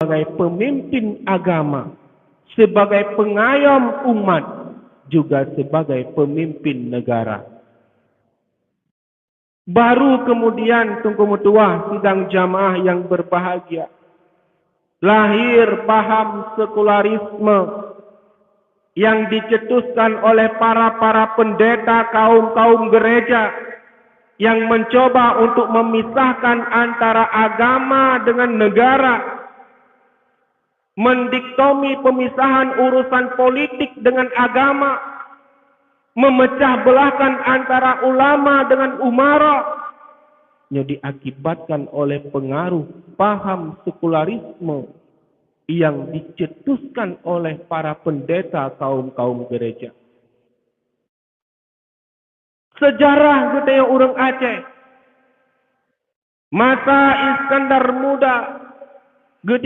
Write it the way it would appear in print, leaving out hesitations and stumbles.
sebagai pemimpin agama, sebagai pengayom umat, juga sebagai pemimpin negara. Baru kemudian Tunku Mutua sidang jamaah yang berbahagia, lahir paham sekularisme yang dicetuskan oleh para pendeta kaum gereja yang mencoba untuk memisahkan antara agama dengan negara, mendiktomi pemisahan urusan politik dengan agama, memecah belahkan antara ulama dengan umara, yang diakibatkan oleh pengaruh paham sekularisme yang dicetuskan oleh para pendeta kaum gereja. Sejarah gedaya urang Aceh, masa Iskandar Muda, gedaya